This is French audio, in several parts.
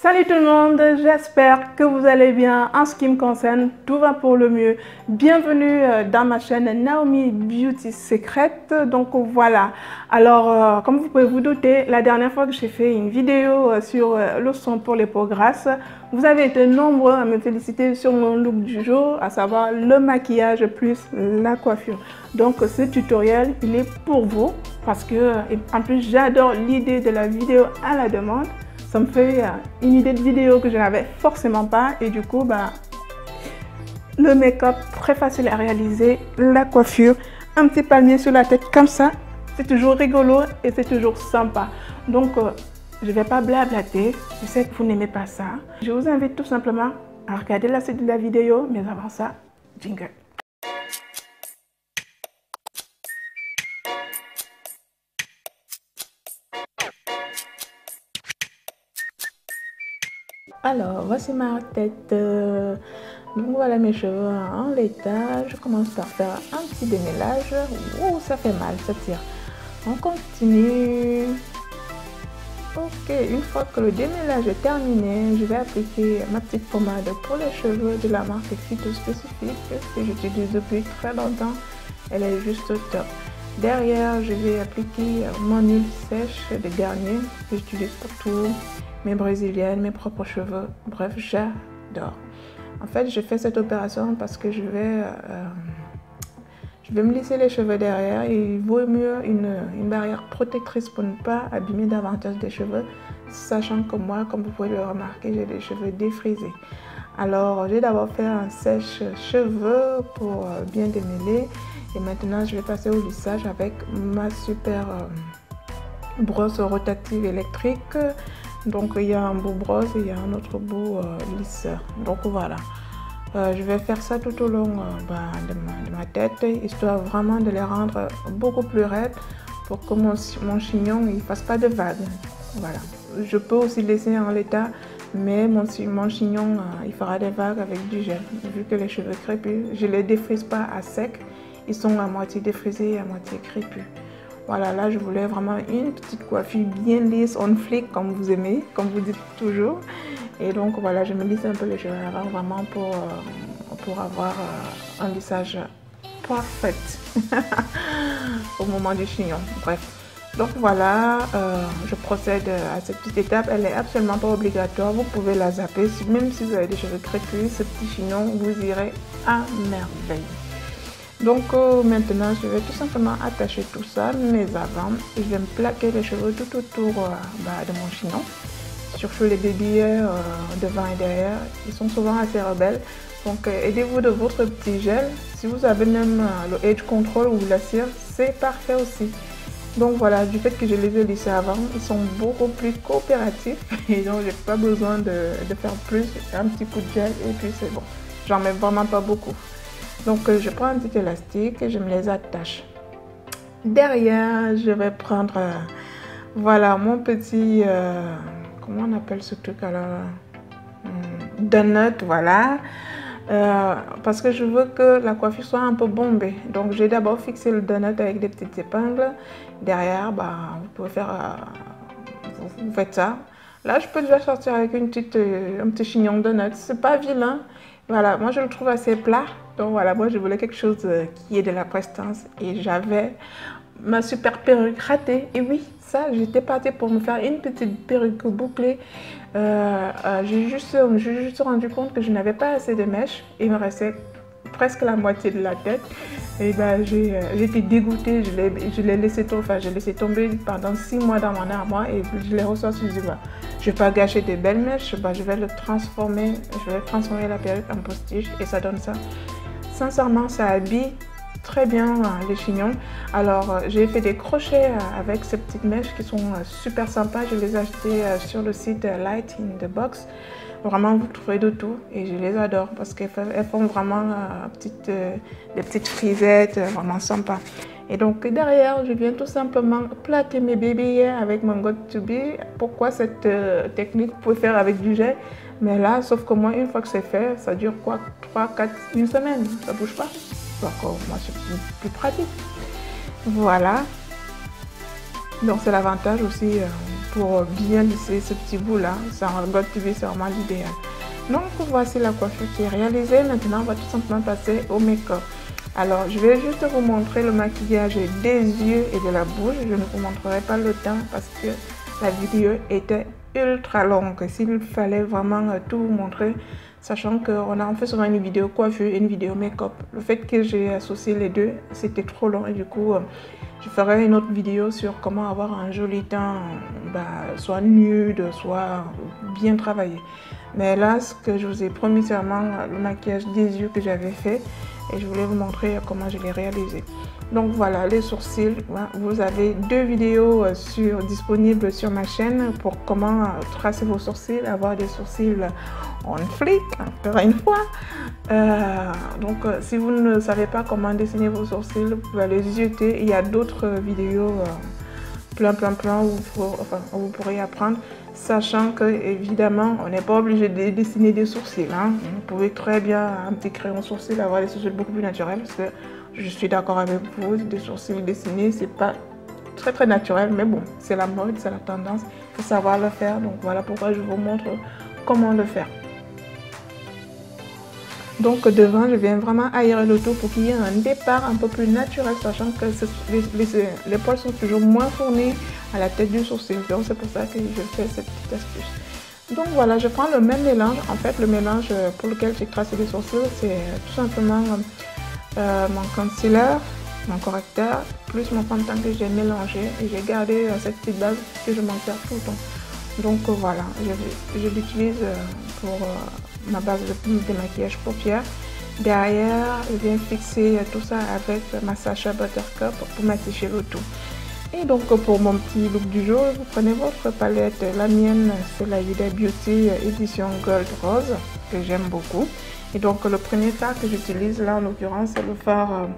Salut tout le monde, j'espère que vous allez bien. En ce qui me concerne, tout va pour le mieux. Bienvenue dans ma chaîne Naomi Beauty Secret. Donc voilà, alors comme vous pouvez vous douter, la dernière fois que j'ai fait une vidéo sur le son pour les peaux grasses, vous avez été nombreux à me féliciter sur mon look du jour, à savoir le maquillage plus la coiffure. Donc ce tutoriel, il est pour vous parce que en plus j'adore l'idée de la vidéo à la demande. Ça me fait une idée de vidéo que je n'avais forcément pas et du coup, le make-up très facile à réaliser, la coiffure, un petit palmier sur la tête comme ça, c'est toujours rigolo et c'est toujours sympa. Donc, je ne vais pas blablater, je sais que vous n'aimez pas ça. Je vous invite tout simplement à regarder la suite de la vidéo, mais avant ça, jingle. Alors, voici ma tête. Donc voilà mes cheveux en l'état. Je commence par faire un petit démêlage. Ouh, ça fait mal, ça tire. On continue. Ok, une fois que le démêlage est terminé, je vais appliquer ma petite pommade pour les cheveux de la marque Phyto Spécifique que j'utilise depuis très longtemps. Elle est juste top. Derrière, je vais appliquer mon huile sèche de Garnier que j'utilise pour tout. Mes brésiliennes, mes propres cheveux, bref, j'adore. En fait, je fais cette opération parce que je vais me lisser les cheveux derrière et il vaut mieux une barrière protectrice pour ne pas abîmer davantage des cheveux, sachant que moi, comme vous pouvez le remarquer, j'ai des cheveux défrisés. Alors, j'ai d'abord fait un sèche-cheveux pour bien démêler et maintenant, je vais passer au lissage avec ma super brosse rotative électrique. Donc il y a un bout brosse et il y a un autre bout lisseur. Donc voilà, je vais faire ça tout au long de ma tête, histoire vraiment de les rendre beaucoup plus raides pour que mon chignon ne fasse pas de vagues. Voilà, je peux aussi laisser en l'état, mais mon chignon il fera des vagues avec du gel. Vu que les cheveux crépus, je ne les défrise pas à sec, ils sont à moitié défrisés et à moitié crépus. Voilà, là, je voulais vraiment une petite coiffure bien lisse, on flic, comme vous aimez, comme vous dites toujours. Et donc, voilà, je me lisse un peu les cheveux avant, vraiment pour avoir un lissage parfait au moment du chignon. Bref, donc voilà, je procède à cette petite étape. Elle n'est absolument pas obligatoire, vous pouvez la zapper. Même si vous avez des cheveux crépus, ce petit chignon, vous irez à merveille. Donc maintenant, je vais tout simplement attacher tout ça, mais avant, je vais me plaquer les cheveux tout autour de mon chignon. Surtout les baby devant et derrière, ils sont souvent assez rebelles. Donc aidez-vous de votre petit gel. Si vous avez même le Age Control ou la cire, c'est parfait aussi. Donc voilà, du fait que je les ai lissés avant, ils sont beaucoup plus coopératifs et donc j'ai pas besoin de faire plus. Un petit coup de gel et puis c'est bon. J'en mets vraiment pas beaucoup. Donc je prends un petit élastique et je me les attache. Derrière, je vais prendre voilà mon petit comment on appelle ce truc alors, donut, voilà, parce que je veux que la coiffure soit un peu bombée. Donc j'ai d'abord fixé le donut avec des petites épingles. Derrière, vous pouvez faire vous faites ça. Là, je peux déjà sortir avec un petit chignon donut. C'est pas vilain. Voilà, moi je le trouve assez plat. Donc voilà, moi je voulais quelque chose qui ait de la prestance. Et j'avais ma super perruque ratée. Et oui, ça, j'étais partie pour me faire une petite perruque bouclée. J'ai juste rendu compte que je n'avais pas assez de mèches. Il me restait presque la moitié de la tête. Et j'étais dégoûtée, je l'ai laissé tomber pendant 6 mois dans mon armoire et je l'ai ressorti. Je dis, je ne vais pas gâcher des belles mèches, je vais transformer la perruque en postiche et ça donne ça. Sincèrement, ça habille très bien les chignons. Alors, j'ai fait des crochets avec ces petites mèches qui sont super sympas. Je les ai achetées sur le site Light in the Box. Vraiment, vous trouvez de tout et je les adore parce qu'elles font vraiment des petites frisettes vraiment sympas. Et donc derrière, je viens tout simplement plaquer mes bébés avec mon Got2b. Pourquoi cette technique? Vous pouvez faire avec du gel, mais là, sauf que moi, une fois que c'est fait, ça dure quoi? 3, 4, une semaine, ça bouge pas. Donc moi, c'est plus pratique. Voilà. Donc c'est l'avantage aussi pour bien lisser ce petit bout là. Ça en God TV, c'est vraiment l'idéal. Donc voici la coiffure qui est réalisée. Maintenant on va tout simplement passer au make-up. Alors je vais juste vous montrer le maquillage des yeux et de la bouche. Je ne vous montrerai pas le temps parce que la vidéo était ultra longue. S'il fallait vraiment tout vous montrer, sachant qu'on fait souvent une vidéo coiffure et une vidéo make-up. Le fait que j'ai associé les deux, c'était trop long et du coup, je ferai une autre vidéo sur comment avoir un joli teint, soit nude, soit bien travaillé. Mais là, ce que je vous ai promis, c'est vraiment le maquillage des yeux que j'avais fait et je voulais vous montrer comment je l'ai réalisé. Donc voilà, les sourcils, vous avez 2 vidéos disponibles sur ma chaîne pour comment tracer vos sourcils, avoir des sourcils on flic, encore une fois. Donc si vous ne savez pas comment dessiner vos sourcils, vous pouvez aller jeter. Il y a d'autres vidéos plein où vous pourrez apprendre, sachant que évidemment on n'est pas obligé de dessiner des sourcils. Vous pouvez très bien un petit crayon sourcil avoir des sourcils beaucoup plus naturels, parce que je suis d'accord avec vous, des sourcils dessinés c'est pas très naturel, mais bon, c'est la mode, c'est la tendance, il faut savoir le faire. Donc voilà pourquoi je vous montre comment le faire. Donc devant, je viens vraiment aérer le tout pour qu'il y ait un départ un peu plus naturel, sachant que les poils sont toujours moins fournis à la tête du sourcil. Donc c'est pour ça que je fais cette petite astuce. Donc voilà, je prends le même mélange. En fait, le mélange pour lequel j'ai tracé les sourcils, c'est tout simplement mon concealer, mon correcteur, plus mon fond de teint que j'ai mélangé. Et j'ai gardé cette petite base que je m'en sers tout le temps. Donc voilà, je l'utilise pour ma base de démaquillage paupières. Derrière, je viens fixer tout ça avec ma Sacha Buttercup pour m'afficher le tout. Et donc pour mon petit look du jour, vous prenez votre palette. La mienne, c'est la Huda Beauty édition Gold Rose, que j'aime beaucoup. Et donc le premier fard que j'utilise là, en l'occurrence, c'est le fard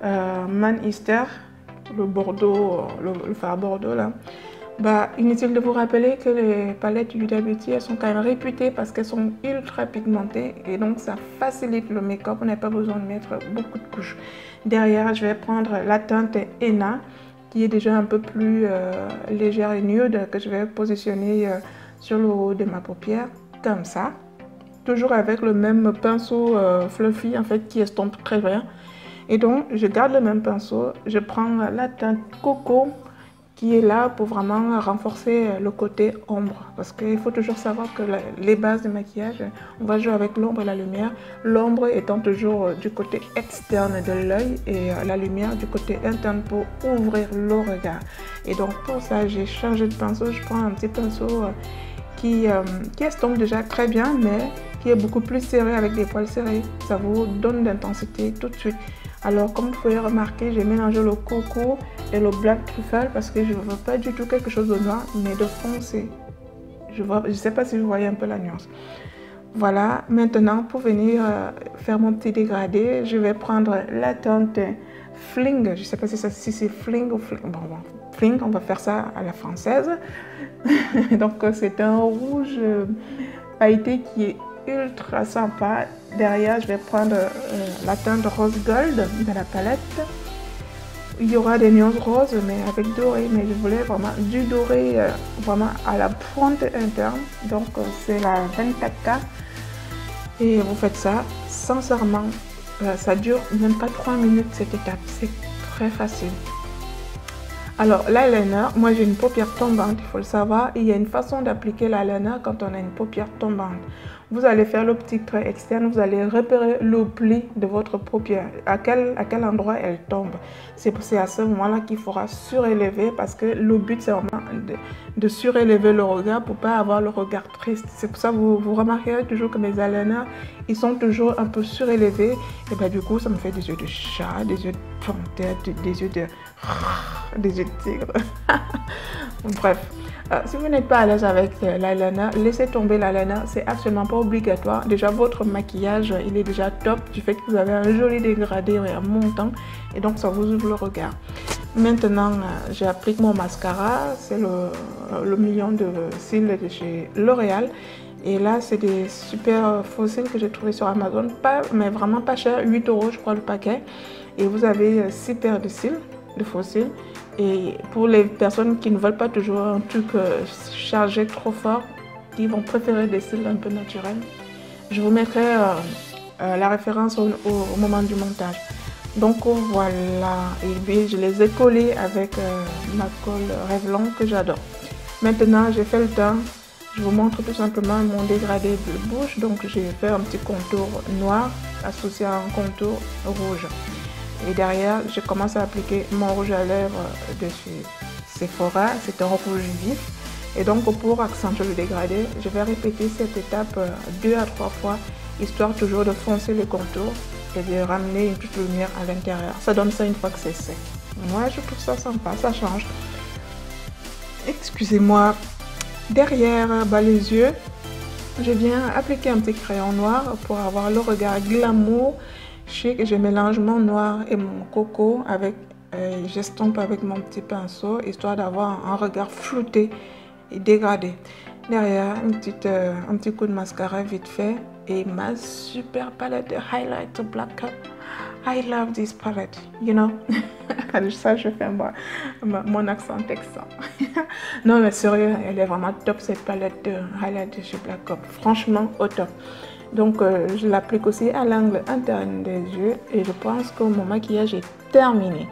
Man Easter, le Bordeaux, le fard Bordeaux là. Inutile de vous rappeler que les palettes Huda Beauty, elles sont quand même réputées parce qu'elles sont ultra pigmentées et donc ça facilite le make-up. On n'a pas besoin de mettre beaucoup de couches. Derrière, je vais prendre la teinte Henna qui est déjà un peu plus légère et nude, que je vais positionner sur le haut de ma paupière comme ça. Toujours avec le même pinceau fluffy en fait qui estompe très bien. Et donc je garde le même pinceau, je prends la teinte Coco qui est là pour vraiment renforcer le côté ombre, parce qu'il faut toujours savoir que les bases de maquillage, on va jouer avec l'ombre et la lumière, l'ombre étant toujours du côté externe de l'œil et la lumière du côté interne pour ouvrir le regard. Et donc pour ça, j'ai changé de pinceau, je prends un petit pinceau qui estompe déjà très bien, mais qui est beaucoup plus serré avec des poils serrés. Ça vous donne d'intensité tout de suite. Alors comme vous pouvez remarquer, j'ai mélangé le coco et le black truffle parce que je ne veux pas du tout quelque chose de noir, mais de foncé. Je ne sais pas si vous voyez un peu la nuance. Voilà, maintenant pour venir faire mon petit dégradé, je vais prendre la teinte Fling. Je ne sais pas si c'est Fling ou Fling. Bon, Fling, on va faire ça à la française. Donc c'est un rouge pailleté qui est ultra sympa. Derrière, je vais prendre la teinte rose gold de la palette. Il y aura des nuances roses, mais avec doré. Mais je voulais vraiment du doré, vraiment à la pointe interne. Donc, c'est la 24K. Et vous faites ça, sincèrement, ça dure même pas 3 minutes cette étape. C'est très facile. Alors, l'eyeliner, moi j'ai une paupière tombante, il faut le savoir. Il y a une façon d'appliquer l'eyeliner quand on a une paupière tombante. Vous allez faire le petit trait externe, vous allez repérer le pli de votre paupière, à quel endroit elle tombe. C'est à ce moment-là qu'il faudra surélever parce que le but c'est vraiment de surélever le regard pour ne pas avoir le regard triste. C'est pour ça que vous remarquerez toujours que mes eyeliners, ils sont toujours un peu surélevés. Et bien du coup, ça me fait des yeux de chat, des yeux de panthère, des yeux de tigre. Bref. Si vous n'êtes pas à l'aise avec l'eyeliner, laissez tomber l'eyeliner, c'est absolument pas obligatoire. Déjà, votre maquillage, il est déjà top du fait que vous avez un joli dégradé et un montant et donc ça vous ouvre le regard. Maintenant, j'applique mon mascara, c'est le million de cils de chez L'Oréal. Et là, c'est des super faux cils que j'ai trouvé sur Amazon, mais vraiment pas cher, 8 € je crois le paquet. Et vous avez 6 paires de cils. de faux cils. Et pour les personnes qui ne veulent pas toujours un truc chargé trop fort, qui vont préférer des cils un peu naturels, je vous mettrai la référence au moment du montage. Donc voilà, et puis je les ai collés avec ma colle Revlon que j'adore. Maintenant j'ai fait le teint, je vous montre tout simplement mon dégradé de bouche. Donc j'ai fait un petit contour noir associé à un contour rouge. Et derrière je commence à appliquer mon rouge à lèvres de chez Sephora, c'est un rouge vif. Et donc pour accentuer le dégradé, je vais répéter cette étape 2 à 3 fois, histoire toujours de foncer le contour et de ramener une petite lumière à l'intérieur. Ça donne ça une fois que c'est sec. Moi je trouve ça sympa, ça change. Excusez-moi. Derrière les yeux, je viens appliquer un petit crayon noir pour avoir le regard glamour chic. Je mélange mon noir et mon coco avec, j'estompe avec mon petit pinceau, histoire d'avoir un regard flouté et dégradé. Derrière, un petit coup de mascara vite fait et ma super palette de highlight Black Cup. I love this palette, you know. Ça, je fais mon accent texan. Non, mais sérieux, elle est vraiment top cette palette de highlight de chez Black Cup. Franchement, au top. Donc, je l'applique aussi à l'angle interne des yeux et je pense que mon maquillage est terminé.